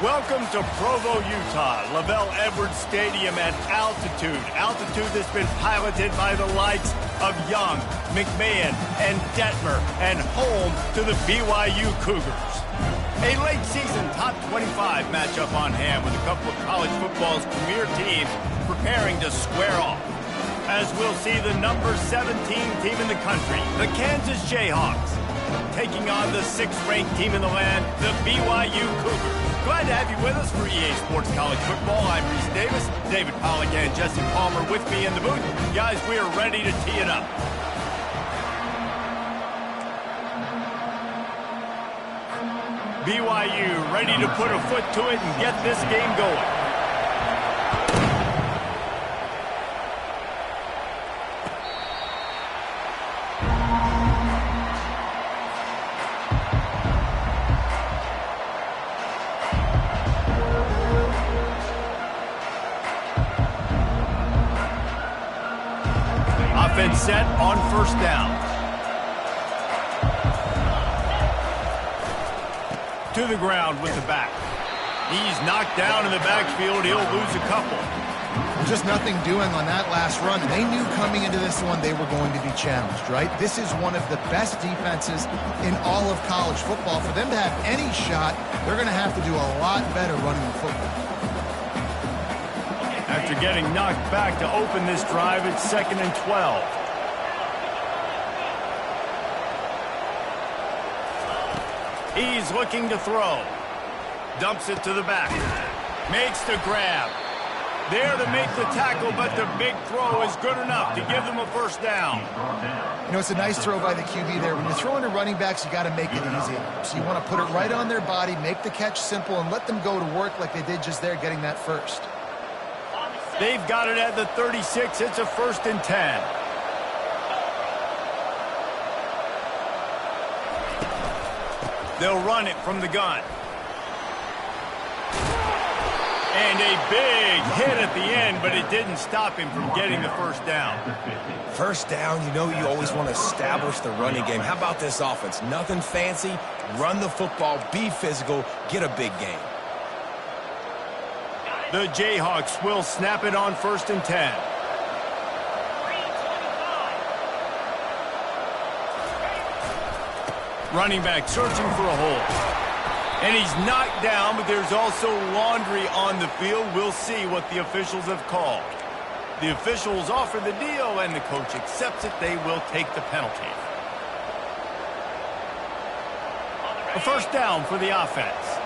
Welcome to Provo, Utah, Lavelle Edwards Stadium at altitude. Altitude that's been piloted by the likes of Young, McMahon, and Detmer, and home to the BYU Cougars. A late-season top 25 matchup on hand with a couple of college football's premier teams preparing to square off. As we'll see the number 17 team in the country, the Kansas Jayhawks, taking on the 6th-ranked team in the land, the BYU Cougars. Glad to have you with us for EA Sports College Football. I'm Reese Davis, David Pollack and Jesse Palmer with me in the booth. Guys, we are ready to tee it up. BYU ready to put a foot to it and get this game going. Offense set on first down. To the ground with the back. He's knocked down in the backfield. He'll lose a couple. Just nothing doing on that last run. They knew coming into this one they were going to be challenged, right? This is one of the best defenses in all of college football. For them to have any shot, they're going to have to do a lot better running the football. After getting knocked back to open this drive, it's 2nd and 12. He's looking to throw. Dumps it to the back. Makes the grab. There to make the tackle, but the big throw is good enough to give them a first down. You know, it's a nice throw by the QB there. When you're throwing to running backs, you got to make it easy. So you want to put it right on their body, make the catch simple, and let them go to work like they did just there, getting that first. They've got it at the 36. It's a 1st and 10. They'll run it from the gun. And a big hit at the end, but it didn't stop him from getting the first down. First down, you know you always want to establish the running game. How about this offense? Nothing fancy. Run the football, be physical, get a big gain. The Jayhawks will snap it on 1st and 10. Running back searching for a hole. And he's knocked down, but there's also laundry on the field. We'll see what the officials have called. The officials offer the deal, and the coach accepts it. They will take the penalty. A first down for the offense.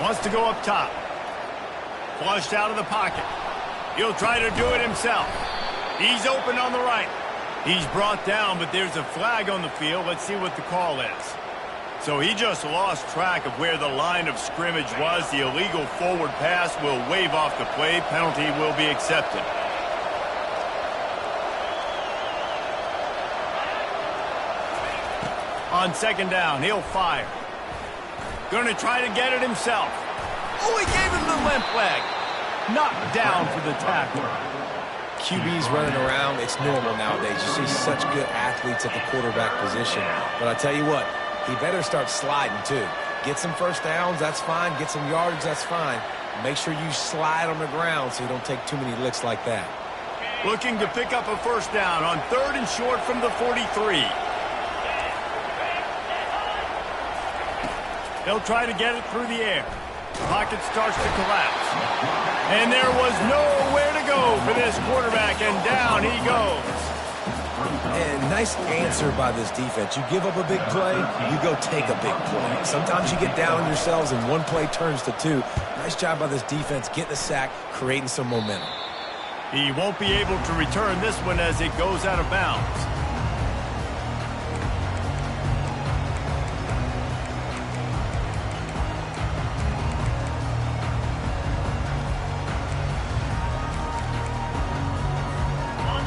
Wants to go up top. Flushed out of the pocket. He'll try to do it himself. He's open on the right. He's brought down, but there's a flag on the field. Let's see what the call is. So he just lost track of where the line of scrimmage was. The illegal forward pass will wave off the play. Penalty will be accepted. On 2nd down, he'll fire. Going to try to get it himself. Oh, he gave him the limp leg. Knocked down for the tackle. QBs running around, it's normal nowadays. You see such good athletes at the quarterback position. But I tell you what, he better start sliding too. Get some first downs, that's fine. Get some yardage, that's fine. Make sure you slide on the ground so you don't take too many licks like that. Looking to pick up a first down on 3rd and short from the 43. They'll try to get it through the air. Pocket starts to collapse. And there was nowhere to go for this quarterback, and down he goes. And nice answer by this defense. You give up a big play, you go take a big play. Sometimes you get down on yourselves and one play turns to two. Nice job by this defense getting the sack, creating some momentum. He won't be able to return this one as it goes out of bounds.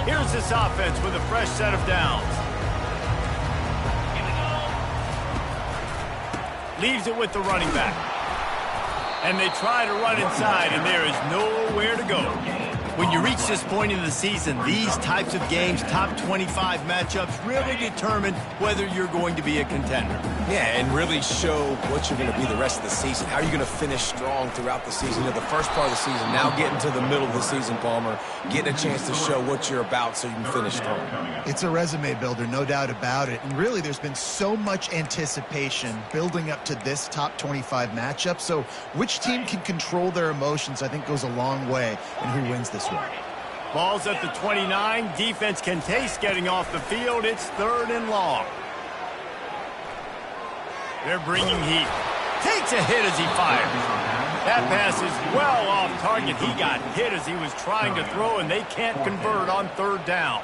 Here's this offense with a fresh set of downs. Leaves it with the running back. And they try to run inside, and there is nowhere to go. When you reach this point in the season, these types of games, top 25 matchups, really determine whether you're going to be a contender. Yeah, and really show what you're going to be the rest of the season. How are you going to finish strong throughout the season? The first part of the season, now getting to the middle of the season, Palmer, getting a chance to show what you're about so you can finish strong. It's a resume builder, no doubt about it. And really, there's been so much anticipation building up to this top 25 matchup. So which team can control their emotions, I think, goes a long way in who wins this one. Ball's at the 29. Defense can taste getting off the field. It's 3rd and long. They're bringing heat. Takes a hit as he fires. That pass is well off target. He got hit as he was trying to throw, and they can't convert on 3rd down.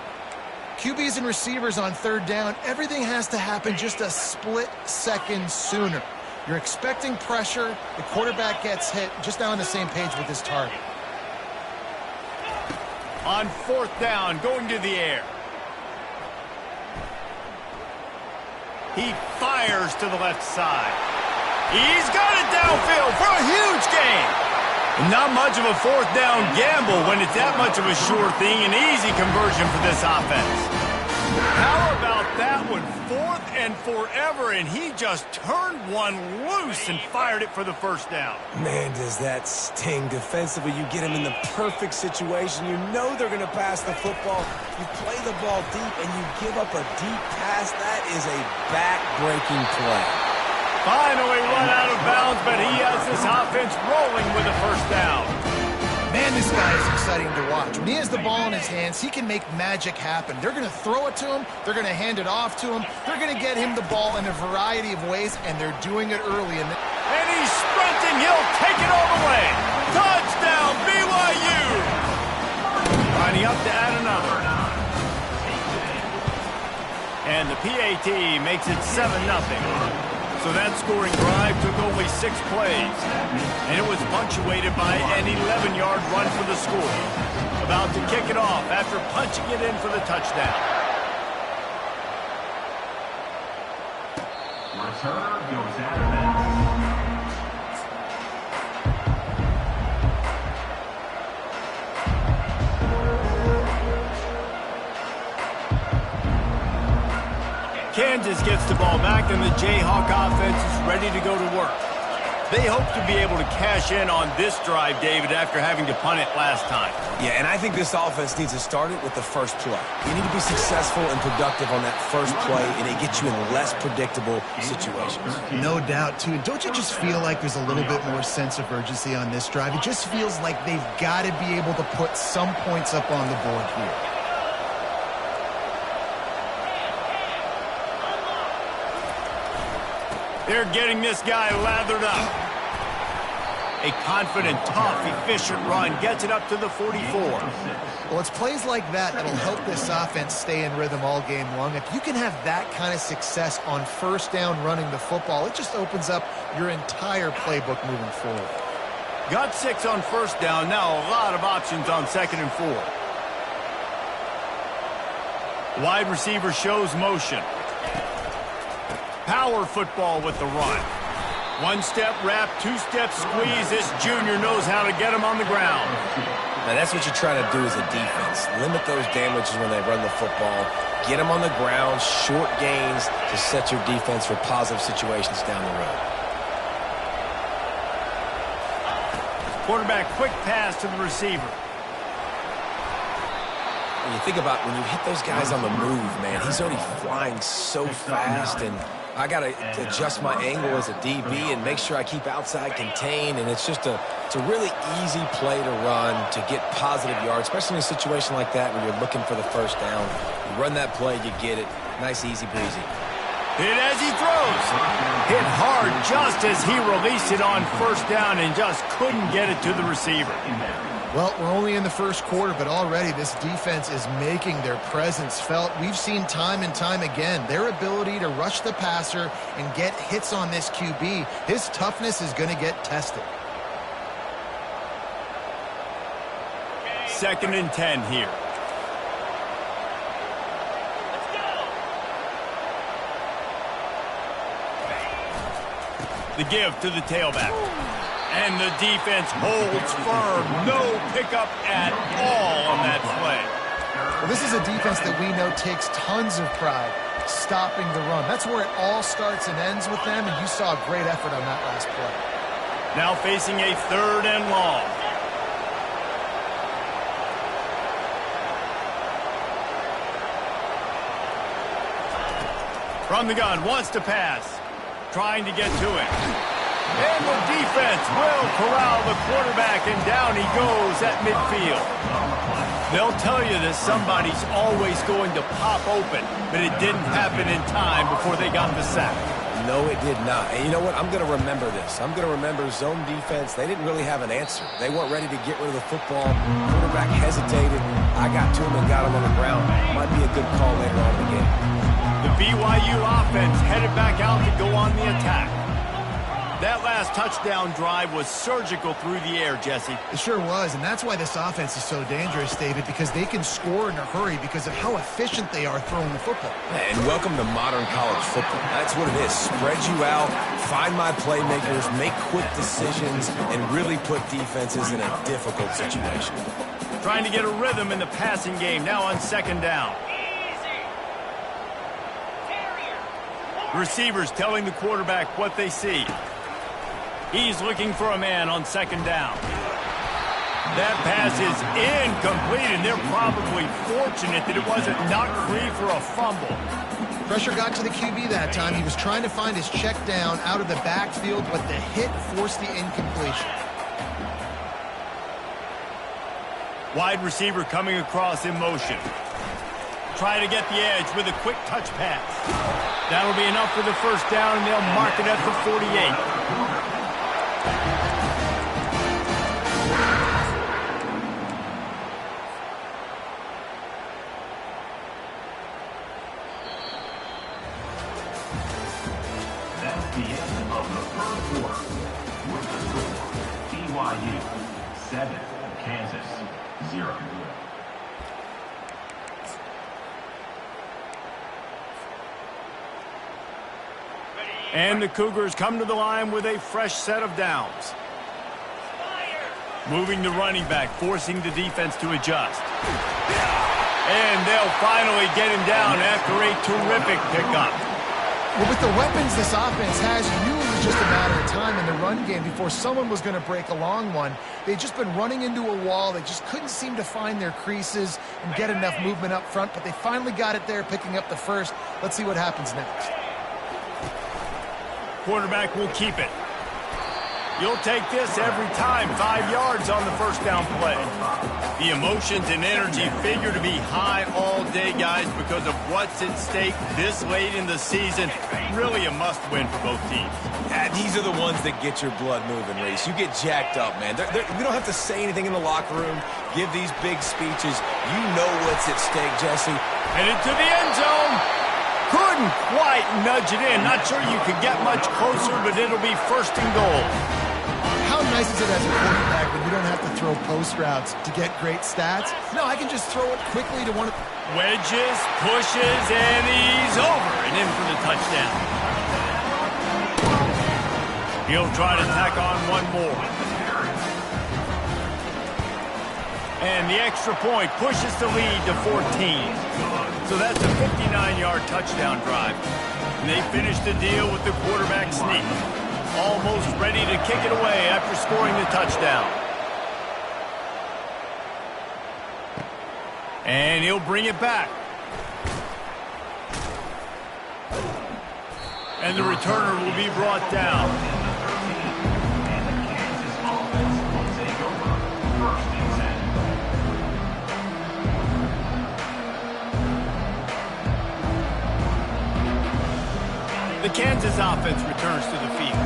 QBs and receivers on 3rd down, everything has to happen just a split second sooner. You're expecting pressure. The quarterback gets hit. Just now on the same page with his target. On 4th down, going to the air. He fires to the left side. He's got it downfield for a huge gain. Not much of a 4th down gamble when it's that much of a sure thing. An easy conversion for this offense. How about that one? 4th and forever, and he just turned one loose and fired it for the 1st down. Man, does that sting defensively. You get him in the perfect situation. You know they're going to pass the football. You play the ball deep, and you give up a deep pass. That is a back-breaking play. Finally run out of bounds, but he has this offense rolling with a 1st down. Man, this guy is exciting to watch. When he has the ball in his hands, he can make magic happen. They're going to throw it to him. They're going to hand it off to him. They're going to get him the ball in a variety of ways, and they're doing it early. And he's sprinting. He'll take it all the way. Touchdown, BYU. Lining up to add another. And the PAT makes it 7-0. So that scoring drive took only 6 plays, and it was punctuated by an 11-yard run for the score. About to kick it off after punching it in for the touchdown. Returner goes out of bounds. Kansas gets the ball back, and the Jayhawk offense is ready to go to work. They hope to be able to cash in on this drive, David, after having to punt it last time. Yeah, and I think this offense needs to start it with the first play. You need to be successful and productive on that first play, and it gets you in less predictable situations. no doubt, too. Don't you just feel like there's a little bit more sense of urgency on this drive? It just feels like they've got to be able to put some points up on the board here. They're getting this guy lathered up. A confident, tough, efficient run gets it up to the 44. Well, it's plays like that that'll help this offense stay in rhythm all game long. If you can have that kind of success on 1st down running the football, it just opens up your entire playbook moving forward. Got 6 on 1st down. Now a lot of options on 2nd and 4. Wide receiver shows motion. Power football with the run. 1-step wrap, 2-step squeeze. This junior knows how to get him on the ground. Now, that's what you try to do as a defense. Limit those damages when they run the football. Get them on the ground, short gains to set your defense for positive situations down the road. Quarterback, quick pass to the receiver. When you think about when you hit those guys on the move, man, he's already flying so fast, and I got to adjust my angle as a DB and make sure I keep outside contained, and it's just a really easy play to run to get positive yards, especially in a situation like that where you're looking for the 1st down. You run that play, you get it. Nice, easy breezy. Hit as he throws. Hit hard just as he released it on 1st down and just couldn't get it to the receiver. Well, we're only in the 1st quarter, but already this defense is making their presence felt. We've seen time and time again their ability to rush the passer and get hits on this QB. His toughness is going to get tested. 2nd and 10 here. The give to the tailback. And the defense holds firm. No pickup at all on that play. Well, this is a defense that we know takes tons of pride stopping the run. That's where it all starts and ends with them, and you saw a great effort on that last play. Now facing a 3rd and long. From the gun, wants to pass. Trying to get to it. And the defense will corral the quarterback, and down he goes at midfield. They'll tell you that somebody's always going to pop open, but it didn't happen in time before they got the sack. No, it did not. And you know what? I'm going to remember this. I'm going to remember zone defense. They didn't really have an answer. They weren't ready to get rid of the football. Quarterback hesitated. I got to him and got him on the ground. Might be a good call later on in the game. The BYU offense headed back out to go on the attack. That last touchdown drive was surgical through the air, Jesse. It sure was, and that's why this offense is so dangerous, David, because they can score in a hurry because of how efficient they are throwing the football. And welcome to modern college football. That's what it is. Spread you out, find my playmakers, make quick decisions, and really put defenses in a difficult situation. Trying to get a rhythm in the passing game, now on 2nd down. Receivers telling the quarterback what they see. He's looking for a man on 2nd down. That pass is incomplete, and they're probably fortunate that it wasn't knocked free for a fumble. Pressure got to the QB that time. He was trying to find his check down out of the backfield, but the hit forced the incompletion. Wide receiver coming across in motion. Try to get the edge with a quick touch pass. That'll be enough for the 1st down, and they'll mark it at the 48. That's the end of the 1st quarter. With the score, BYU 7, Kansas 0. And the Cougars come to the line with a fresh set of downs. Moving the running back, forcing the defense to adjust. And they'll finally get him down after a terrific pickup. Well, with the weapons this offense has, you knew it was just a matter of time in the run game before someone was going to break a long one. They'd just been running into a wall. They just couldn't seem to find their creases and get enough movement up front, but they finally got it there, picking up the 1st. Let's see what happens next. Quarterback will keep it. You'll take this every time. 5 yards on the 1st down play. The emotions and energy figure to be high all day, guys, because of what's at stake this late in the season. Really a must-win for both teams. Yeah, these are the ones that get your blood moving, Reese. You get jacked up, man. We don't have to say anything in the locker room, give these big speeches. You know what's at stake, Jesse. Headed to the end zone. Couldn't quite nudge it in. Not sure you could get much closer, but it'll be 1st and goal. How nice is it as a quarterback when you don't have to throw post routes to get great stats? No, I can just throw it quickly to one of... Wedges, pushes, and he's over and in for the touchdown. He'll try to tack on one more. And the extra point pushes the lead to 14. So that's a 59-yard touchdown drive. And they finish the deal with the quarterback sneak. Almost ready to kick it away after scoring the touchdown. And he'll bring it back. And the returner will be brought down. The Kansas offense returns to the field.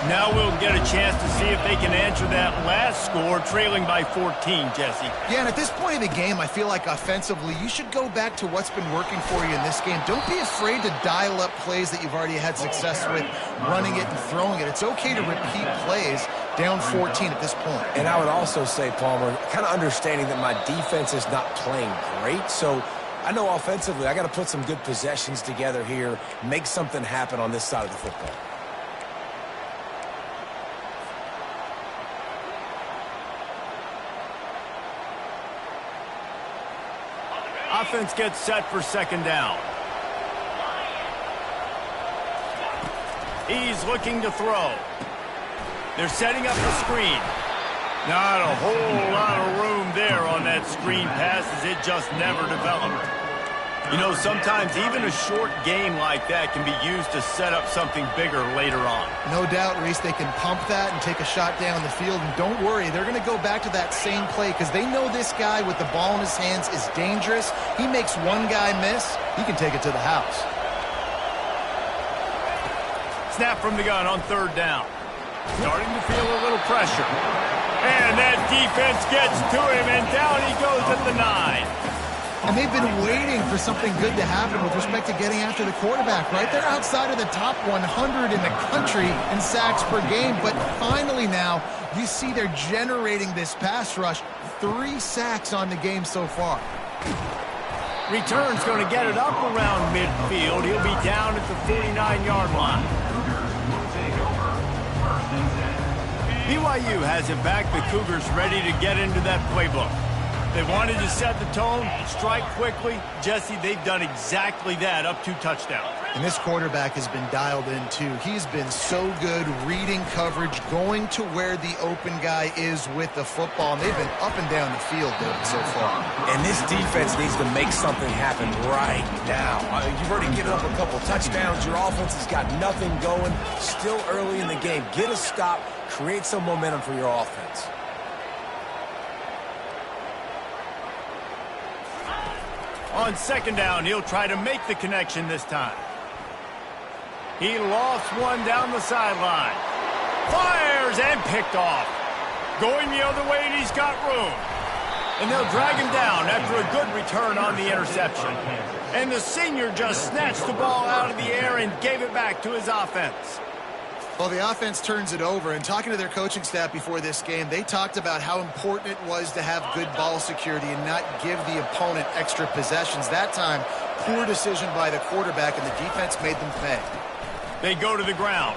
Now we'll get a chance to see if they can answer that last score, trailing by 14, Jesse. Yeah, and at this point in the game, I feel like offensively, you should go back to what's been working for you in this game. Don't be afraid to dial up plays that you've already had success with, running it and throwing it. It's okay to repeat plays down 14 at this point. And I would also say, Palmer, kind of understanding that my defense is not playing great, so I know offensively I got to put some good possessions together here, make something happen on this side of the football. offense gets set for second down. He's looking to throw. They're setting up the screen. Not a whole lot of room there on that screen pass as it just never developed. You know, sometimes even a short game like that can be used to set up something bigger later on. No doubt, Reese, they can pump that and take a shot down the field. And don't worry, they're going to go back to that same play because they know this guy with the ball in his hands is dangerous. He makes one guy miss, he can take it to the house. Snap from the gun on third down. Starting to feel a little pressure. And that defense gets to him, and down he goes at the 9. And they've been waiting for something good to happen with respect to getting after the quarterback, right? They're outside of the top 100 in the country in sacks per game, but finally now you see they're generating this pass rush. 3 sacks on the game so far. Return's going to get it up around midfield. He'll be down at the 49-yard line. BYU has it back. The Cougars ready to get into that playbook. They wanted to set the tone, strike quickly. Jesse, they've done exactly that, up 2 touchdowns. And this quarterback has been dialed in, too. He's been so good reading coverage, going to where the open guy is with the football. And they've been up and down the field, David, so far. And this defense needs to make something happen right now. You've already given up a couple touchdowns. Your offense has got nothing going. Still early in the game. Get a stop. Create some momentum for your offense. On second down, he'll try to make the connection this time. He lofts one down the sideline. Fires and picked off. Going the other way, and he's got room. And they'll drag him down after a good return on the interception. And the senior just snatched the ball out of the air and gave it back to his offense. Well, the offense turns it over, and talking to their coaching staff before this game, they talked about how important it was to have good ball security and not give the opponent extra possessions. That time, poor decision by the quarterback, and the defense made them pay. They go to the ground.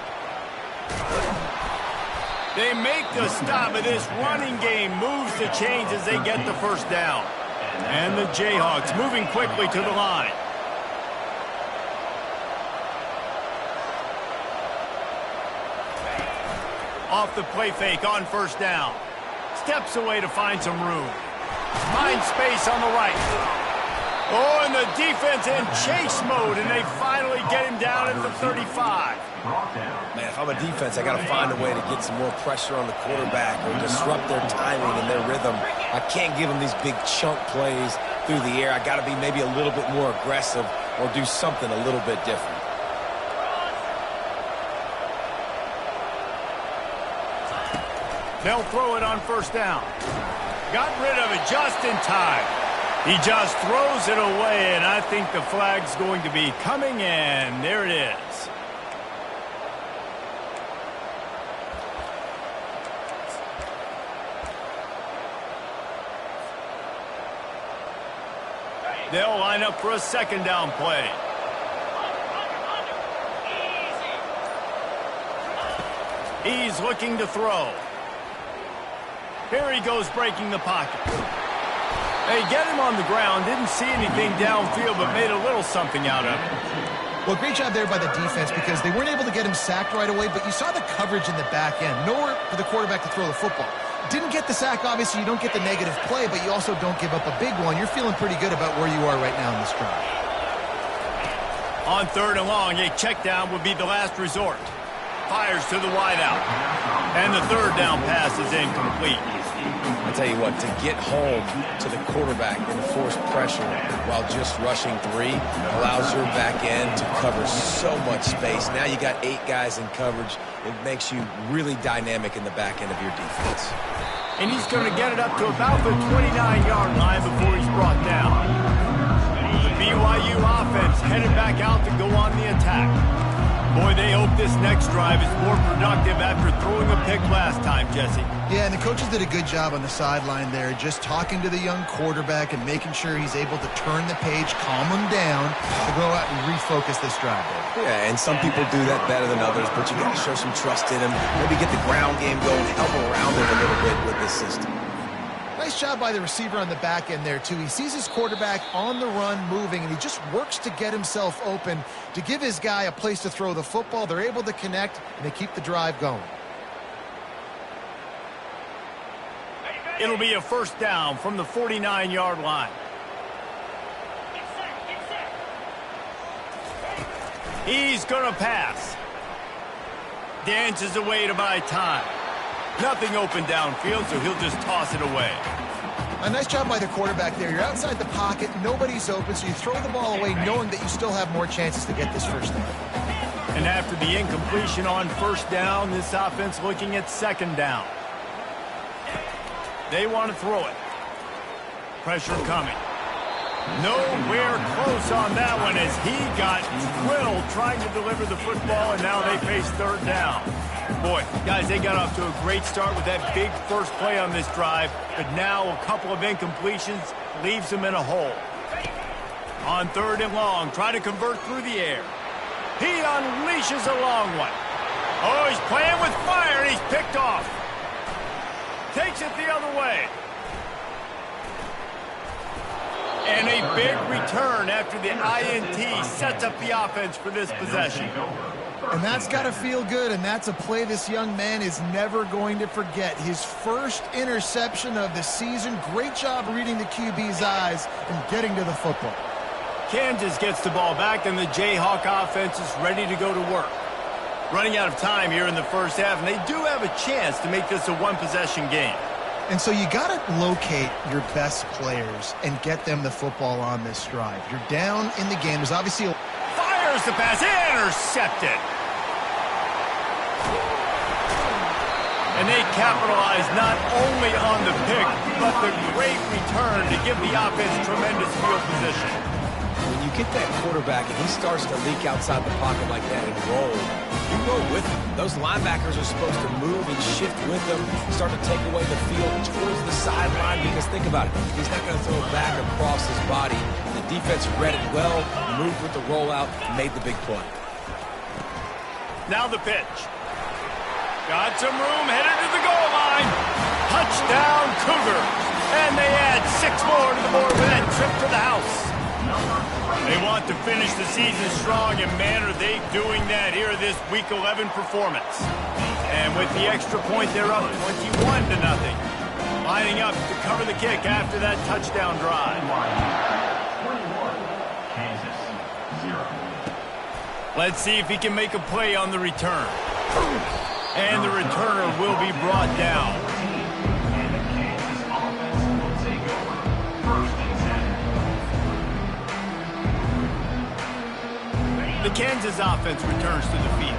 They make the stop, but this running game moves the chains as they get the first down. And the Jayhawks moving quickly to the line. Off the play fake on first down. Steps away to find some room. Finds space on the right. Oh, and the defense in chase mode, and they finally get him down at the 35. Man, if I'm a defense, I got to find a way to get some more pressure on the quarterback or disrupt their timing and their rhythm. I can't give them these big chunk plays through the air. I got to be maybe a little bit more aggressive or do something a little bit different. They'll throw it on first down. Got rid of it just in time. He just throws it away, and I think the flag's going to be coming in. There it is. They'll line up for a second down play. He's looking to throw. Here he goes breaking the pocket. They get him on the ground, didn't see anything downfield, but made a little something out of it. Well, great job there by the defense because they weren't able to get him sacked right away, but you saw the coverage in the back end. Nowhere for the quarterback to throw the football. Didn't get the sack, obviously. You don't get the negative play, but you also don't give up a big one. You're feeling pretty good about where you are right now in this drive. On third and long, a check down would be the last resort. Fires to the wideout. And the third down pass is incomplete. I tell you what, to get home to the quarterback and force pressure while just rushing 3 allows your back end to cover so much space. Now you got 8 guys in coverage. It makes you really dynamic in the back end of your defense. And he's going to get it up to about the 29-yard line before he's brought down. The BYU offense headed back out to go on the attack. Boy, they hope this next drive is more productive after throwing a pick last time, Jesse. Yeah, and the coaches did a good job on the sideline there, just talking to the young quarterback and making sure he's able to turn the page, calm him down, to go out and refocus this drive there. Yeah, and some people do that better than others, but you got to show some trust in him. Maybe get the ground game going, help him around him a little bit with this system. Nice Nice job by the receiver on the back end there, too. He sees his quarterback on the run moving, and he just works to get himself open to give his guy a place to throw the football. They're able to connect, and they keep the drive going. It'll be a first down from the 49-yard line. He's going to pass. Dances away to buy time. Nothing open downfield, so he'll just toss it away. A nice job by the quarterback there. You're outside the pocket, nobody's open, so you throw the ball away knowing that you still have more chances to get this first down. And after the incompletion on first down, this offense looking at second down. They want to throw it. Pressure coming. Nowhere close on that one as he got drilled trying to deliver the football, and now they face third down. Boy, guys, they got off to a great start with that big first play on this drive, but now a couple of incompletions leaves them in a hole. On third and long, trying to convert through the air. He unleashes a long one. Oh, he's playing with fire, and he's picked off. Takes it the other way. And a big return after the INT sets up the offense for this possession. And that's got to feel good, and that's a play this young man is never going to forget. His first interception of the season. Great job reading the QB's eyes and getting to the football. Kansas gets the ball back, and the Jayhawk offense is ready to go to work. Running out of time here in the first half, and they do have a chance to make this a one-possession game. And so you got to locate your best players and get them the football on this drive. You're down in the game. There's obviously fires the pass, intercepted. And they capitalize not only on the pick, but the great return to give the offense tremendous field position. When you get that quarterback and he starts to leak outside the pocket like that and roll, you roll with him. Those linebackers are supposed to move and shift with them, start to take away the field towards the sideline, because think about it, he's not going to throw it back across his body. The defense read it well, moved with the rollout, made the big play. Now the pitch. Got some room, headed to the goal line. Touchdown Cougars. And they add 6 more to the board with that trip to the house. They want to finish the season strong, and man, are they doing that here in this Week 11 performance. And with the extra point, they're up 21-0. Lining up to cover the kick after that touchdown drive. 21, Kansas, 0. Let's see if he can make a play on the return. And the returner will be brought down. And the Kansas offense will take over. First and 10. The Kansas offense returns to the field.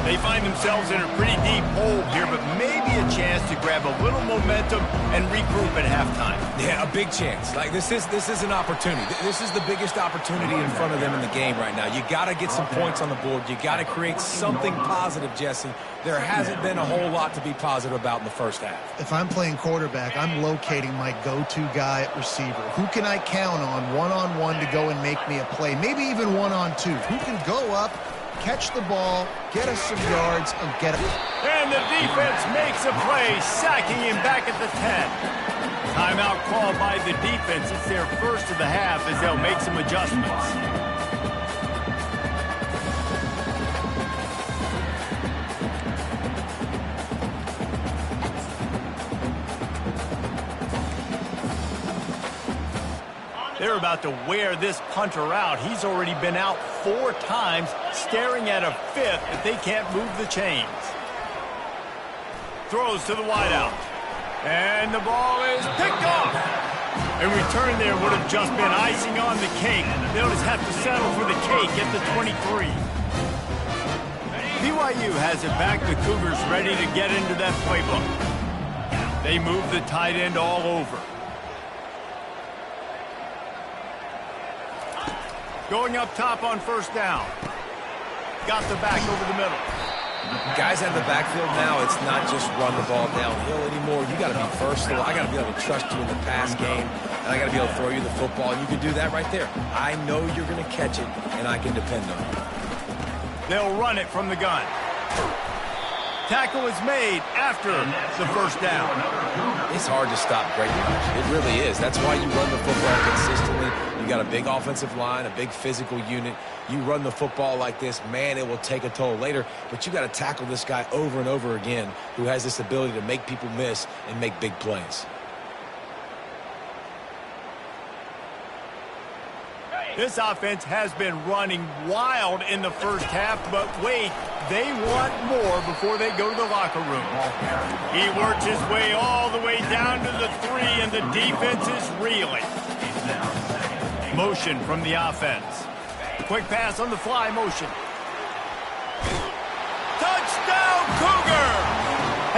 They find themselves in a pretty deep hole here, but maybe a chance to grab a little momentum and regroup at halftime. Yeah, a big chance. Like this is an opportunity. This is the biggest opportunity in front of them in the game right now. You got to get some points on the board. You got to create something positive, Jesse. There hasn't been a whole lot to be positive about in the first half. If I'm playing quarterback, I'm locating my go-to guy at receiver. Who can I count on one-on-one to go and make me a play? Maybe even one-on-two. Who can go up, catch the ball, get us some yards, and get it. And the defense makes a play, sacking him back at the 10. Timeout called by the defense. It's their first of the half as they'll make some adjustments. They're about to wear this punter out. He's already been out 4 times, staring at a 5th, but they can't move the chains. Throws to the wideout. And the ball is picked off. A return there would have just been icing on the cake. They'll just have to settle for the cake at the 23. BYU has it back. The Cougars ready to get into that playbook. They move the tight end all over. Going up top on first down. Got the back over the middle. Guys out of the backfield now, it's not just run the ball downhill anymore. You got to be versatile. I got to be able to trust you in the pass game, and I got to be able to throw you the football. And you can do that right there. I know you're going to catch it, and I can depend on you. They'll run it from the gun. Tackle is made after the first down. It's hard to stop great rush. It really is. That's why you run the football consistently. You got a big offensive line, a big physical unit. You run the football like this, man, it will take a toll later. But you got to tackle this guy over and over again who has this ability to make people miss and make big plays. This offense has been running wild in the first half, but wait, they want more before they go to the locker room. He works his way all the way down to the 3, and the defense is reeling. Motion from the offense. Quick pass on the fly motion. Touchdown, Cougar!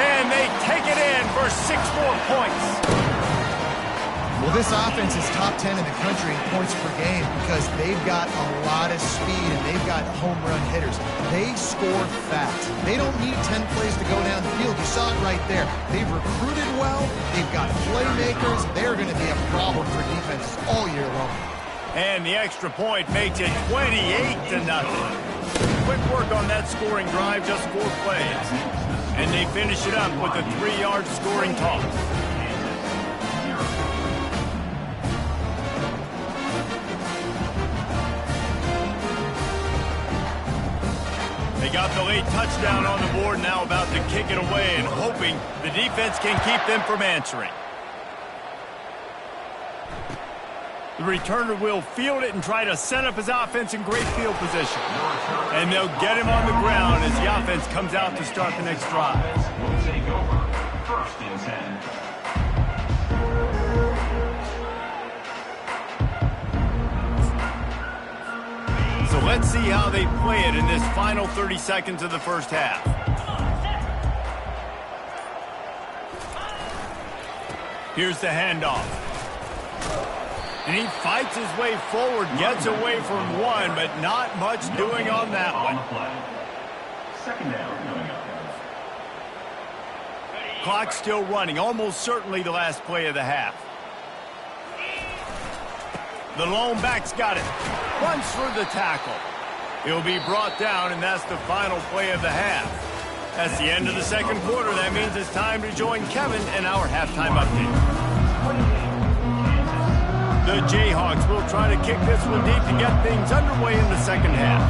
And they take it in for 6 more points. Well, this offense is top 10 in the country in points per game because they've got a lot of speed and they've got home run hitters. They score fast. They don't need 10 plays to go down the field. You saw it right there. They've recruited well. They've got playmakers. They're going to be a problem for defenses all year long. And the extra point makes it 28-0. Quick work on that scoring drive, just 4 plays. And they finish it up with a 3-yard scoring toss. They got the late touchdown on the board, now about to kick it away and hoping the defense can keep them from answering. The returner will field it and try to set up his offense in great field position. And they'll get him on the ground as the offense comes out to start the next drive. Will take over. 1st and 10. So let's see how they play it in this final 30 seconds of the first half. Here's the handoff. And he fights his way forward, gets away from one, but not much doing on that one. 2nd down coming up. Clock still running, almost certainly the last play of the half. The lone back's got it. Runs through the tackle. He'll be brought down, and that's the final play of the half. That's the end of the second quarter. That means it's time to join Kevin in our halftime update. The Jayhawks will try to kick this one deep to get things underway in the second half.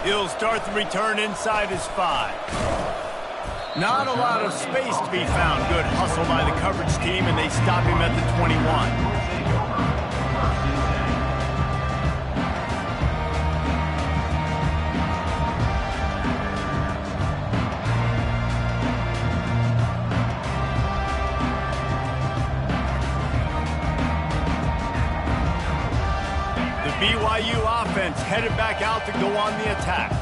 He'll start the return inside his 5. Not a lot of space to be found. Good hustle by the coverage team, and they stop him at the 21. BYU offense headed back out to go on the attack.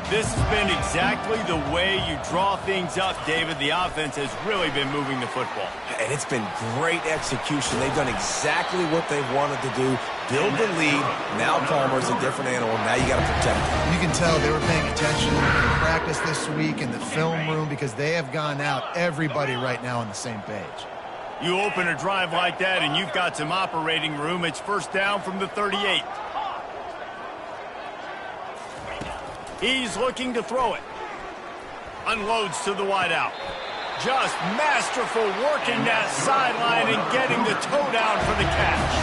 This has been exactly the way you draw things up, David. The offense has really been moving the football. And it's been great execution. They've done exactly what they wanted to do. Build the lead. Now Palmer's a different animal. Now you got to protect him. You can tell they were paying attention in practice this week in the film room because they have gone out, everybody right now on the same page. You open a drive like that and you've got some operating room. It's 1st down from the 38. He's looking to throw it. Unloads to the wideout. Just masterful working that sideline and getting the toe down for the catch.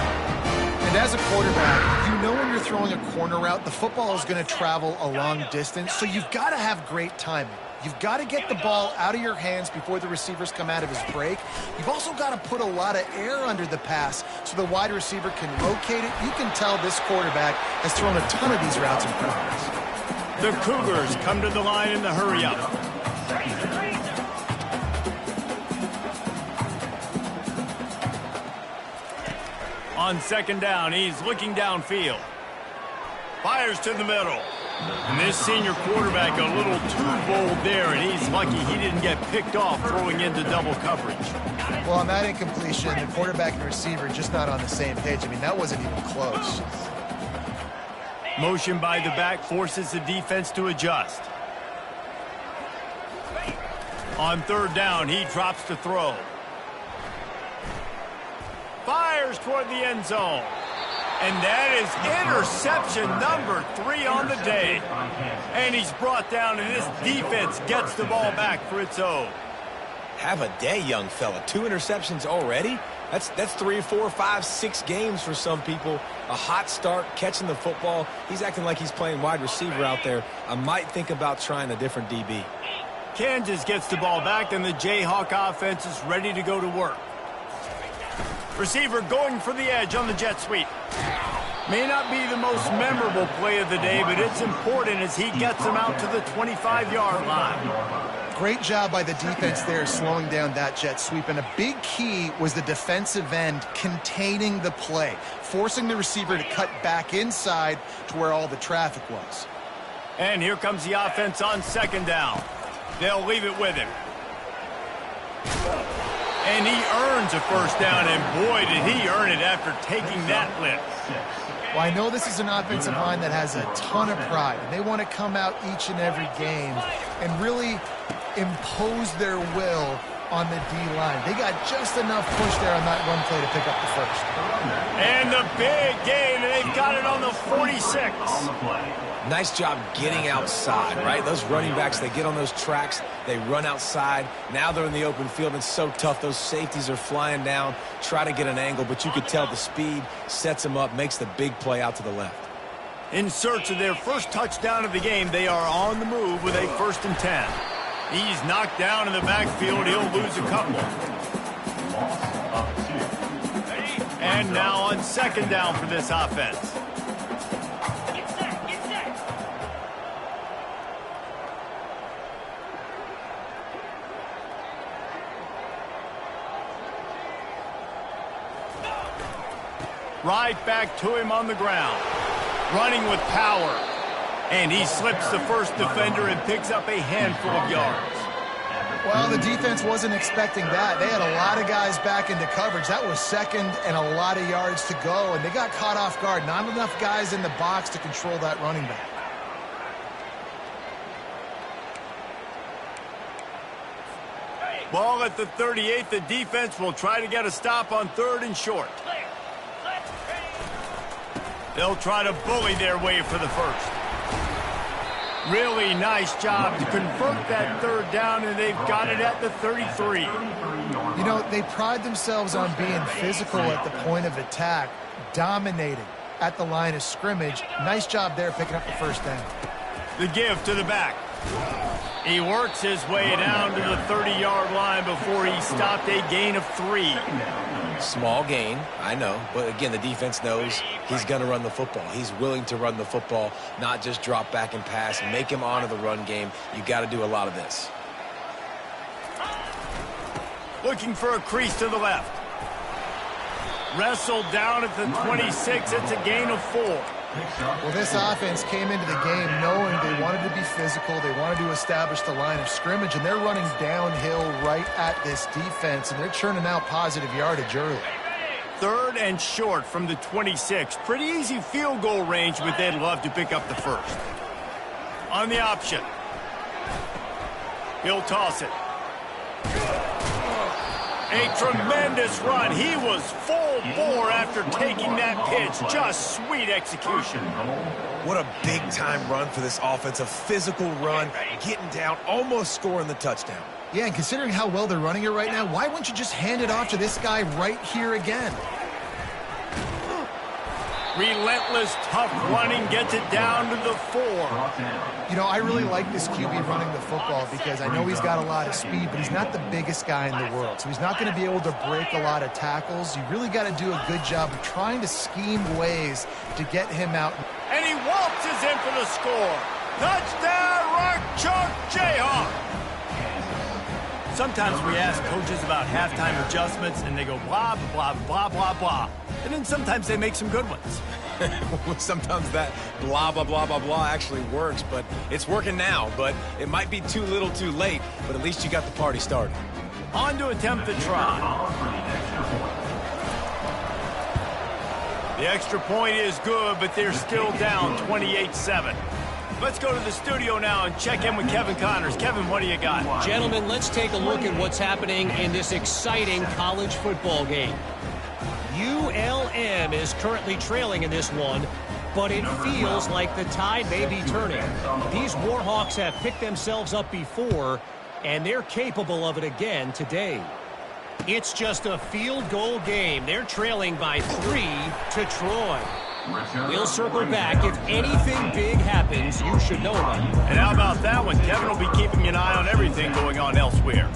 And as a quarterback, you know when you're throwing a corner route, the football is going to travel a long distance, so you've got to have great timing. You've got to get the ball out of your hands before the receivers come out of his break. You've also got to put a lot of air under the pass so the wide receiver can locate it. You can tell this quarterback has thrown a ton of these routes in practice. The Cougars come to the line in the hurry-up. On 2nd down, he's looking downfield. Fires to the middle. And this senior quarterback a little too bold there, and he's lucky he didn't get picked off throwing into double coverage. Well, on that incompletion, the quarterback and receiver just not on the same page. I mean, that wasn't even close. Motion by the back forces the defense to adjust. On 3rd down, he drops to throw. Fires toward the end zone. And that is interception number 3 on the day. And he's brought down, and this defense gets the ball back for its own. Have a day, young fella. 2 interceptions already? That's 3, 4, 5, 6 games for some people. A hot start, catching the football. He's acting like he's playing wide receiver out there. I might think about trying a different DB. Kansas gets the ball back, and the Jayhawk offense is ready to go to work. Receiver going for the edge on the jet sweep. May not be the most memorable play of the day, but it's important as he gets him out to the 25-yard line. Great job by the defense there slowing down that jet sweep. And a big key was the defensive end containing the play, forcing the receiver to cut back inside to where all the traffic was. And here comes the offense on 2nd down. They'll leave it with him. And he earns a 1st down, and boy, did he earn it after taking that lift. Well, I know this is an offensive line that has a ton of pride. They want to come out each and every game and really impose their will on the D-line. They got just enough push there on that run play to pick up the 1st. And the big gain, and they've got it on the 46. Nice job getting outside, right? Those running backs, they get on those tracks, they run outside. Now they're in the open field. It's so tough. Those safeties are flying down, try to get an angle, but you could tell the speed sets them up, makes the big play out to the left. In search of their first touchdown of the game, they are on the move with a 1st and 10. He's knocked down in the backfield. He'll lose a couple. And now on 2nd down for this offense. Right back to him on the ground. Running with power. And he slips the first defender and picks up a handful of yards. Well, the defense wasn't expecting that. They had a lot of guys back into coverage. That was 2nd and a lot of yards to go, and they got caught off guard. Not enough guys in the box to control that running back. Ball at the 38. The defense will try to get a stop on 3rd and short. They'll try to bully their way for the 1st. Really nice job to convert that 3rd down, and they've got it at the 33. You know, they pride themselves on being physical at the point of attack, dominating at the line of scrimmage. Nice job there picking up the 1st down. The give to the back. He works his way down to the 30-yard line before he stopped a gain of 3. Small gain, I know, but again, the defense knows he's going to run the football. He's willing to run the football, not just drop back and pass, make him honor the run game. You got to do a lot of this. Looking for a crease to the left. Wrestled down at the 26. It's a gain of 4. Well, this offense came into the game knowing they wanted to be physical, they wanted to establish the line of scrimmage, and they're running downhill right at this defense, and they're churning out positive yardage early. 3rd and short from the 26. Pretty easy field goal range, but they'd love to pick up the 1st. On the option. He'll toss it. A tremendous run. He was full bore after taking that pitch. Just sweet execution. What a big-time run for this offense. A physical run, getting down, almost scoring the touchdown. Yeah, and considering how well they're running it right now, why wouldn't you just hand it off to this guy right here again? Relentless, tough running gets it down to the 4. You know, I really like this QB running the football because I know he's got a lot of speed, but he's not the biggest guy in the world. So he's not going to be able to break a lot of tackles. You really got to do a good job of trying to scheme ways to get him out. And he waltzes in for the score. Touchdown, Rock Chalk Jayhawk. Sometimes we ask coaches about halftime adjustments, and they go blah, blah, blah, blah, blah. And then sometimes they make some good ones. Sometimes that blah, blah, blah, blah, blah actually works, but it's working now. But it might be too little too late, but at least you got the party started. On to attempt the try. The extra point is good, but they're still down 28-7. Let's go to the studio now and check in with Kevin Connors. Kevin, what do you got? Gentlemen, let's take a look at what's happening in this exciting college football game. ULM is currently trailing in this one, but it feels like the tide may be turning. These Warhawks have picked themselves up before, and they're capable of it again today. It's just a field goal game. They're trailing by 3 to Troy. We'll circle back. If anything big happens, you should know about it. And how about that one? Kevin will be keeping an eye on everything going on elsewhere.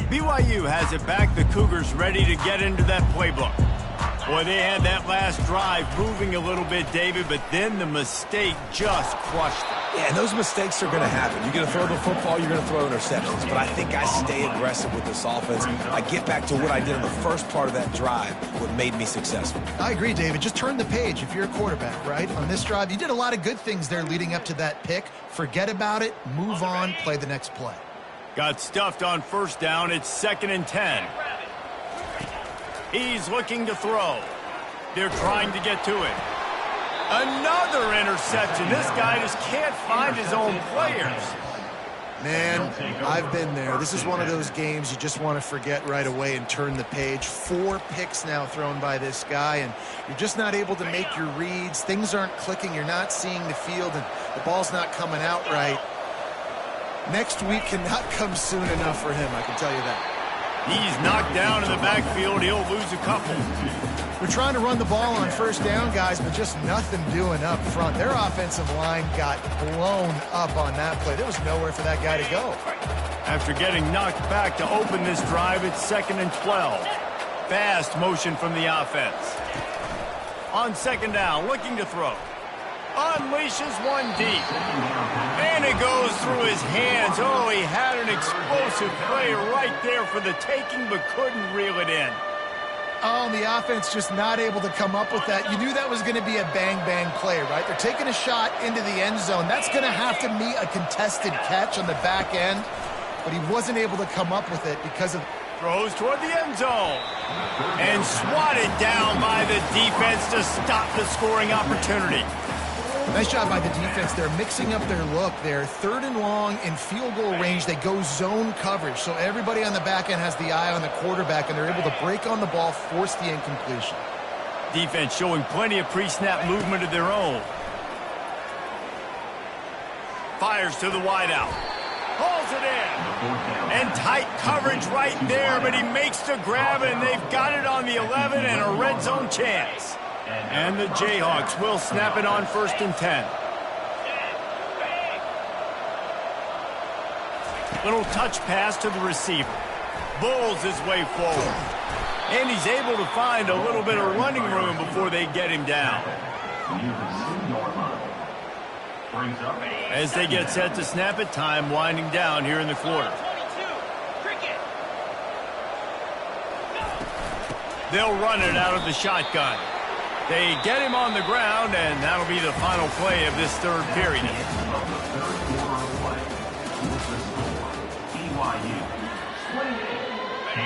BYU has it back. The Cougars ready to get into that playbook. Boy, they had that last drive moving a little bit, David, but then the mistake just crushed them. Yeah, and those mistakes are going to happen. You're going to throw the football, you're going to throw interceptions. But I think I stay aggressive with this offense. I get back to what I did in the first part of that drive, what made me successful. I agree, David. Just turn the page if you're a quarterback, right? On this drive, you did a lot of good things there leading up to that pick. Forget about it, move on, play the next play. Got stuffed on first down. It's 2nd and 10. He's looking to throw. They're trying to get to it. Another interception. This guy just can't find his own players. Man, I've been there. This is one of those games you just want to forget right away and turn the page. 4 picks now thrown by this guy, and you're just not able to make your reads. Things aren't clicking. You're not seeing the field, and the ball's not coming out right. Next week cannot come soon enough for him, I can tell you that. He's knocked down in the backfield. He'll lose a couple. We're trying to run the ball on first down, guys, but just nothing doing up front. Their offensive line got blown up on that play. There was nowhere for that guy to go. After getting knocked back to open this drive, it's 2nd and 12. Fast motion from the offense. On 2nd down, looking to throw. Unleashes one deep. And it goes through his hands. Oh, he had an explosive play right there for the taking, but couldn't reel it in. Oh, the offense just not able to come up with that. You knew that was going to be a bang-bang play, right? They're taking a shot into the end zone. That's going to have to meet a contested catch on the back end, but he wasn't able to come up with it because of... Throws toward the end zone. And swatted down by the defense to stop the scoring opportunity. Nice job by the defense. They're mixing up their look. They're 3rd and long in field goal range. They go zone coverage. So everybody on the back end has the eye on the quarterback, and they're able to break on the ball, force the incompletion. Defense showing plenty of pre-snap movement of their own. Fires to the wideout. Hauls it in. And tight coverage right there, but he makes the grab, and they've got it on the 11 and a red zone chance. And the Jayhawks will snap it on 1st and 10. Little touch pass to the receiver. Bulls his way forward. And he's able to find a little bit of running room before they get him down. As they get set to snap it, time winding down here in the quarter. They'll run it out of the shotgun. They get him on the ground, and that'll be the final play of this 3rd period.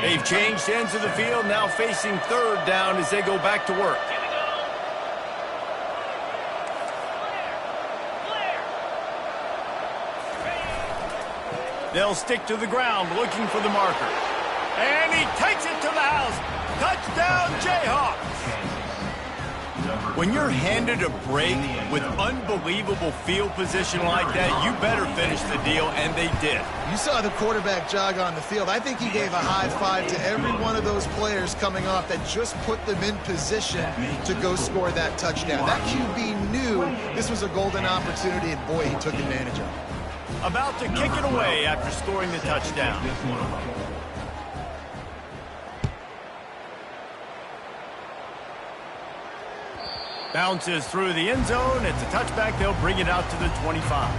They've changed ends of the field, now facing 3rd down as they go back to work. They'll stick to the ground looking for the marker. And he takes it to the house. Touchdown, Jayhawks. When you're handed a break with unbelievable field position like that, you better finish the deal, and they did. You saw the quarterback jog on the field. I think he gave a high five to every one of those players coming off that just put them in position to go score that touchdown. That QB knew this was a golden opportunity, and boy, he took advantage of it. About to kick it away after scoring the touchdown. Bounces through the end zone. It's a touchback. They'll bring it out to the 25.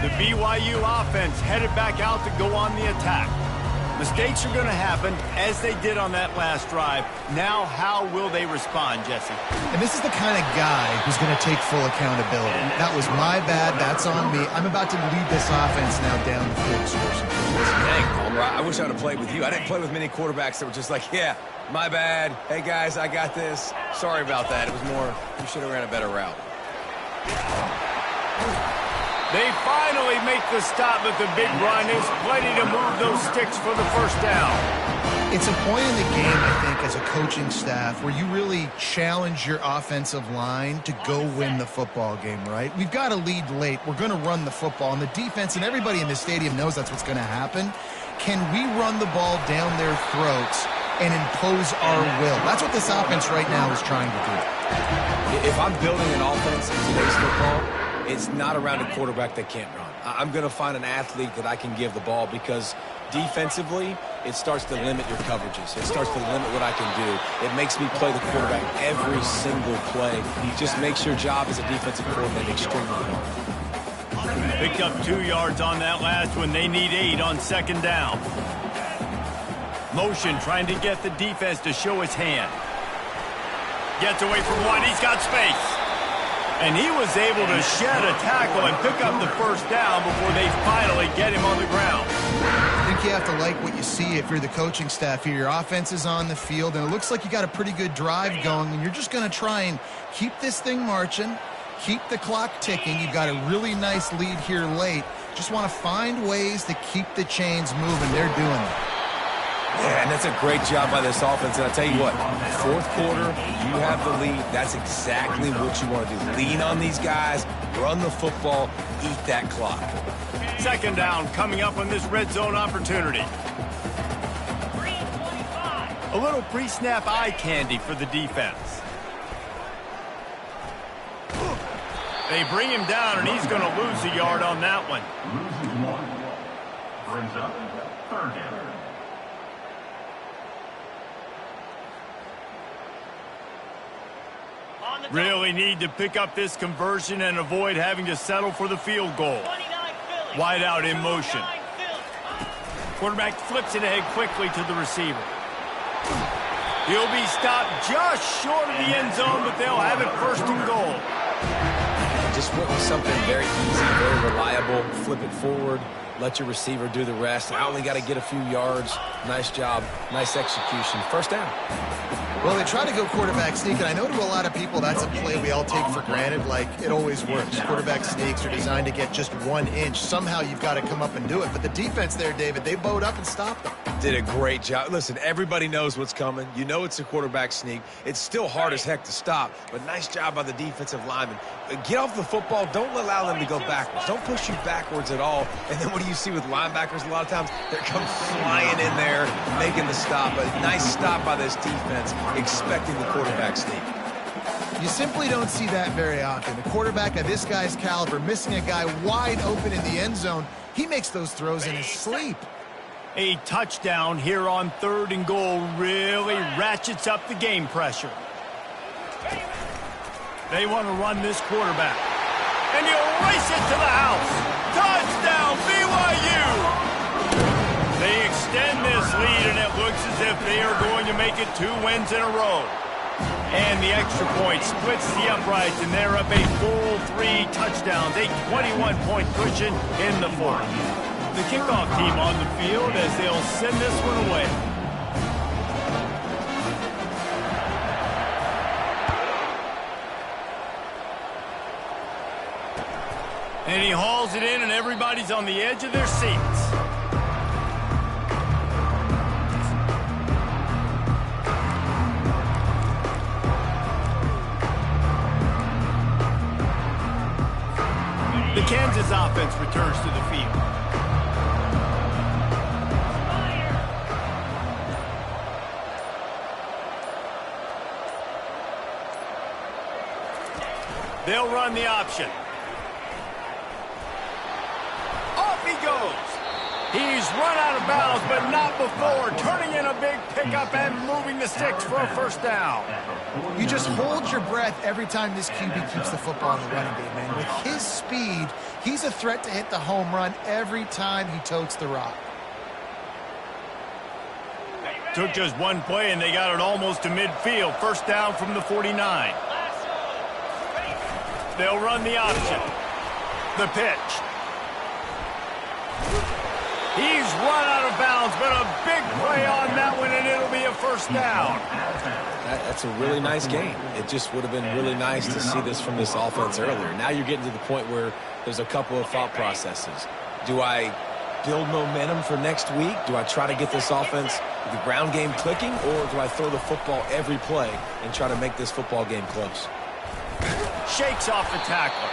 The BYU offense headed back out to go on the attack. Mistakes are going to happen, as they did on that last drive. Now, how will they respond, Jesse? And this is the kind of guy who's going to take full accountability. That was my bad. That's on me. I'm about to lead this offense now down the field to score some points. Dang, Palmer, I wish I would have played with you. I didn't play with many quarterbacks that were just like, yeah, my bad. Hey, guys, I got this. Sorry about that. It was more, you should have ran a better route. They finally make the stop at the big run. Is plenty to move those sticks for the first down. It's a point in the game, I think, as a coaching staff where you really challenge your offensive line to go win the football game, right? We've got to lead late. We're going to run the football. And the defense and everybody in the stadium knows that's what's going to happen. Can we run the ball down their throats and impose our will? That's what this offense right now is trying to do. If I'm building an offense in today's football, it's not around a quarterback that can't run. I'm going to find an athlete that I can give the ball because defensively, it starts to limit your coverages. It starts to limit what I can do. It makes me play the quarterback every single play. It just makes your job as a defensive coordinator extremely hard. Picked up 2 yards on that last one. They need 8 on second down. Motion trying to get the defense to show his hand. Gets away from one. He's got space. And he was able to shed a tackle and pick up the first down before they finally get him on the ground. I think you have to like what you see if you're the coaching staff here. Your offense is on the field, and it looks like you got a pretty good drive going, and you're just going to try and keep this thing marching, keep the clock ticking. You've got a really nice lead here late. Just want to find ways to keep the chains moving. They're doing it. Yeah, and that's a great job by this offense. And I'll tell you what, fourth quarter, you have the lead. That's exactly what you want to do. Lean on these guys, run the football, eat that clock. Second down coming up on this red zone opportunity. A little pre-snap eye candy for the defense. They bring him down, and he's going to lose a yard on that one. Loses 1. Brings up third down. Really need to pick up this conversion and avoid having to settle for the field goal. Wide out in motion. Quarterback flips it ahead quickly to the receiver. He'll be stopped just short of the end zone, but they'll have it first and goal. Just went with something very easy, very reliable. Flip it forward. Let your receiver do the rest. I only got to get a few yards. Nice job. Nice execution. First down. Well, they try to go quarterback sneak, and I know to a lot of people that's a play we all take for granted, like it always works. Quarterback sneaks are designed to get just 1 inch. Somehow you've got to come up and do it. But the defense there, David, they bowed up and stopped them. Did a great job. Listen, everybody knows what's coming. You know it's a quarterback sneak. It's still hard as heck to stop, but nice job by the defensive lineman. Get off the football. Don't allow them to go backwards. Don't push you backwards at all. And then what do you see with linebackers a lot of times? They're come flying in there, making the stop. A nice stop by this defense, expecting the quarterback sneak. You simply don't see that very often. The quarterback of this guy's caliber missing a guy wide open in the end zone. He makes those throws in his sleep. A touchdown here on third and goal really ratchets up the game pressure. They want to run this quarterback. And he'll race it to the house. Touchdown, BYU! They extend this lead, and it looks as if they are going to make it 2 wins in a row. And the extra point splits the uprights, and they're up a full 3 touchdowns, a 21-point cushion in the fourth. The kickoff team on the field as they'll send this one away. And he hauls it in, and everybody's on the edge of their seats. The Kansas offense returns to the field. They'll run the option. Off he goes. He's run out of bounds, but not before turning in a big pickup and moving the sticks for a first down. You just hold your breath every time this QB keeps the football in the running game, man. With his speed, he's a threat to hit the home run every time he totes the rock. Took just one play, and they got it almost to midfield. First down from the 49. They'll run the option. The pitch. He's run out of bounds, but a big play on that one, and it'll be a first down. That's a really nice game. It just would have been really nice to see this from this offense earlier. Now you're getting to the point where there's a couple of thought processes. Do I build momentum for next week? Do I try to get this offense, the ground game clicking, or do I throw the football every play and try to make this football game close? Shakes off the tackler.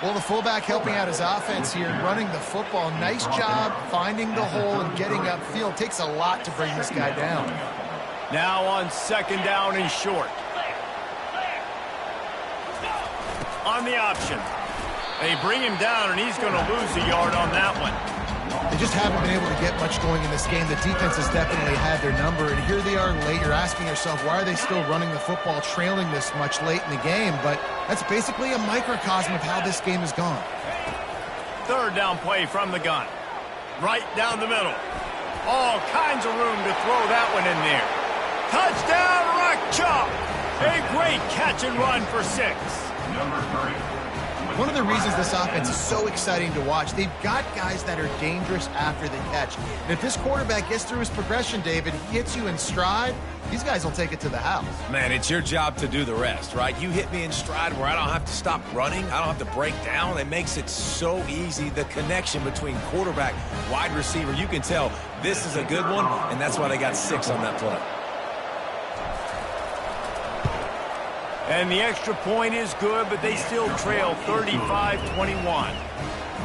Well, the fullback helping out his offense here, running the football. Nice job finding the hole and getting upfield. Takes a lot to bring this guy down. Now on second down and short. On the option. They bring him down, and he's going to lose a yard on that one. They just haven't been able to get much going in this game. The defense has definitely had their number, and here they are late. You're asking yourself, why are they still running the football, trailing this much late in the game? But that's basically a microcosm of how this game has gone. Third down play from the gun. Right down the middle. All kinds of room to throw that one in there. Touchdown, Rock Chalk! A great catch and run for 6. Number 3. One of the reasons this offense is so exciting to watch, they've got guys that are dangerous after the catch. And if this quarterback gets through his progression, David, he hits you in stride, these guys will take it to the house. Man, it's your job to do the rest, right? You hit me in stride where I don't have to stop running. I don't have to break down. It makes it so easy. The connection between quarterback, wide receiver, you can tell this is a good one, and that's why they got 6 on that play. And the extra point is good, but they still trail 35-21.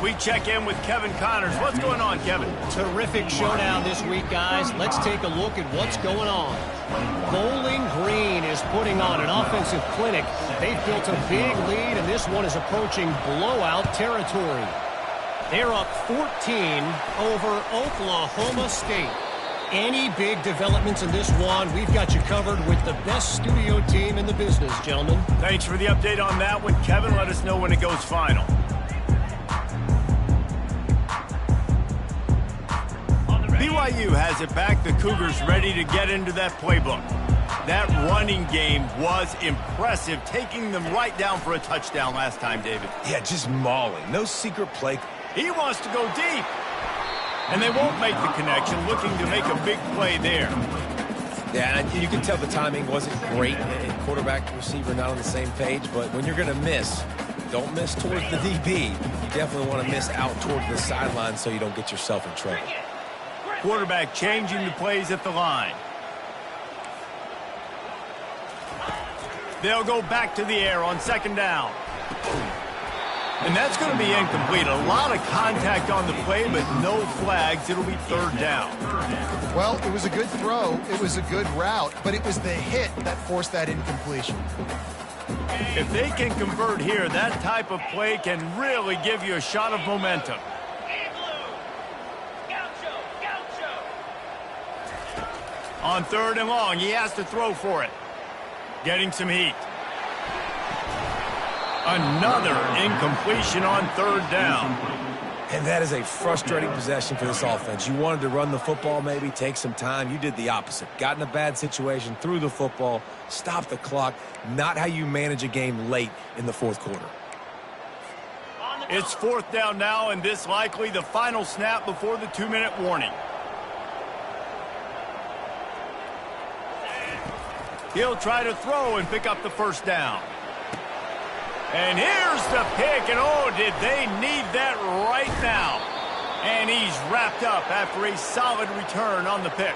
We check in with Kevin Connors. What's going on, Kevin? Terrific showdown this week, guys. Let's take a look at what's going on. Bowling Green is putting on an offensive clinic. They've built a big lead, and this one is approaching blowout territory. They're up 14 over Oklahoma State. Any big developments in this one, we've got you covered with the best studio team in the business, gentlemen. Thanks for the update on that one, Kevin. Let us know when it goes final. BYU has it back. The Cougars ready to get into that playbook. That running game was impressive, taking them right down for a touchdown last time, David. Yeah, just mauling. No secret play. He wants to go deep. And they won't make the connection, looking to make a big play there. Yeah, and you can tell the timing wasn't great. Quarterback and receiver not on the same page, but when you're going to miss, don't miss towards the DB. You definitely want to miss out towards the sideline so you don't get yourself in trouble. Quarterback changing the plays at the line. They'll go back to the air on second down. And that's going to be incomplete. A lot of contact on the play, but no flags. It'll be third down. Well, it was a good throw. It was a good route, but it was the hit that forced that incompletion. If they can convert here, that type of play can really give you a shot of momentum. On third and long, he has to throw for it. Getting some heat. Another incompletion on third down. And that is a frustrating possession for this offense. You wanted to run the football, maybe take some time. You did the opposite. Got in a bad situation, threw the football, stopped the clock. Not how you manage a game late in the fourth quarter. It's fourth down now, and this likely the final snap before the 2-minute warning. He'll try to throw and pick up the first down. And here's the pick, and oh, did they need that right now. And he's wrapped up after a solid return on the pick.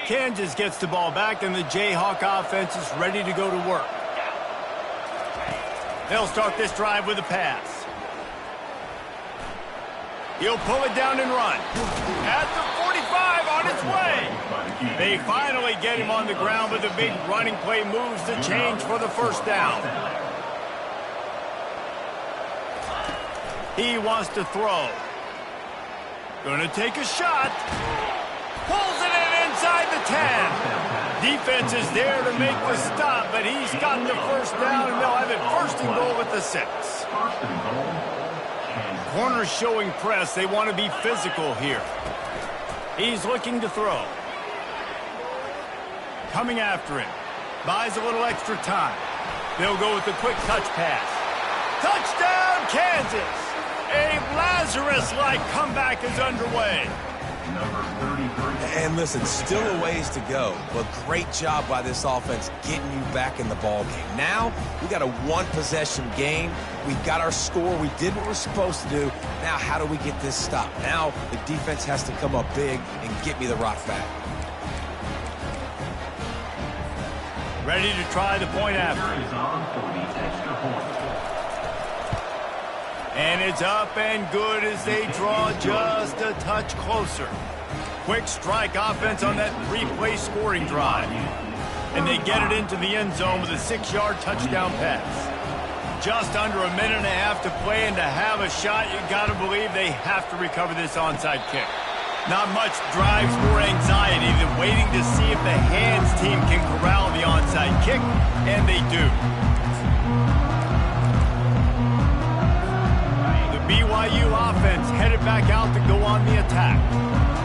Kansas gets the ball back, and the Jayhawk offense is ready to go to work. They'll start this drive with a pass. He'll pull it down and run. At the 45 on its way. They finally get him on the ground, but the big running play moves the change for the first down. He wants to throw. Gonna take a shot. Pulls it in 10. Defense is there to make the stop, but he's got the first down, and they'll have it first and goal at the 6. Corners showing press. They want to be physical here. He's looking to throw. Coming after him. Buys a little extra time. They'll go with the quick touch pass. Touchdown, Kansas! A Lazarus-like comeback is underway. And listen, still a ways to go, but great job by this offense getting you back in the ball game. Now, we got a one-possession game. We got our score. We did what we're supposed to do. Now, how do we get this stopped? Now, the defense has to come up big and get me the rock back. Ready to try the point after. And it's up and good as they draw just a touch closer. Quick strike offense on that three-play scoring drive. And they get it into the end zone with a 6-yard touchdown pass. Just under a minute and a half to play, and to have a shot, you got to believe they have to recover this onside kick. Not much drives more anxiety than waiting to see if the hands team can corral the onside kick, and they do. The BYU offense headed back out to go on the attack.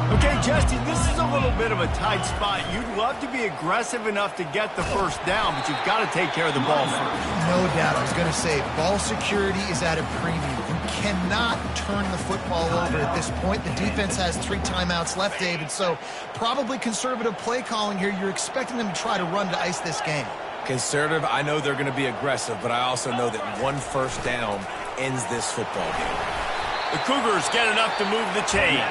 Okay, Justy, this is a little bit of a tight spot. You'd love to be aggressive enough to get the first down, but you've got to take care of the ball first. No doubt. I was going to say, ball security is at a premium. You cannot turn the football over at this point. The defense has 3 timeouts left, David, so probably conservative play calling here. You're expecting them to try to run to ice this game. Conservative, I know they're going to be aggressive, but I also know that one first down ends this football game. The Cougars get enough to move the chains.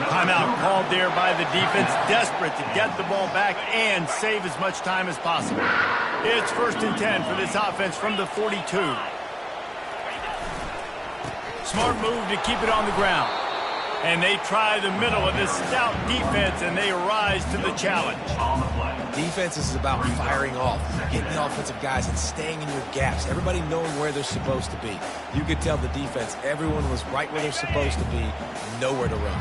Timeout called there by the defense, desperate to get the ball back and save as much time as possible. It's 1st and 10 for this offense from the 42. Smart move to keep it on the ground. And they try the middle of this stout defense, and they rise to the challenge. Defense is about firing off, getting the offensive guys and staying in your gaps. Everybody knowing where they're supposed to be. You could tell the defense, everyone was right where they're supposed to be, nowhere to run.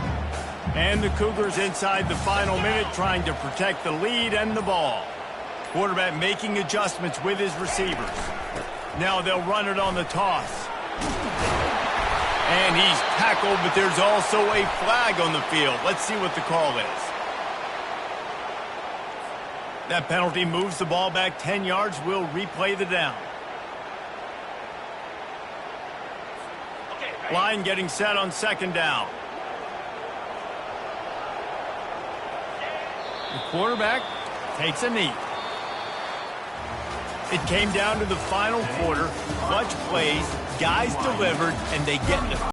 And the Cougars inside the final minute trying to protect the lead and the ball. Quarterback making adjustments with his receivers. Now they'll run it on the toss. And he's tackled, but there's also a flag on the field. Let's see what the call is. That penalty moves the ball back 10 yards. We'll replay the down. Line getting set on 2nd down. The quarterback takes a knee. It came down to the final quarter. Clutch plays, guys delivered, and they get the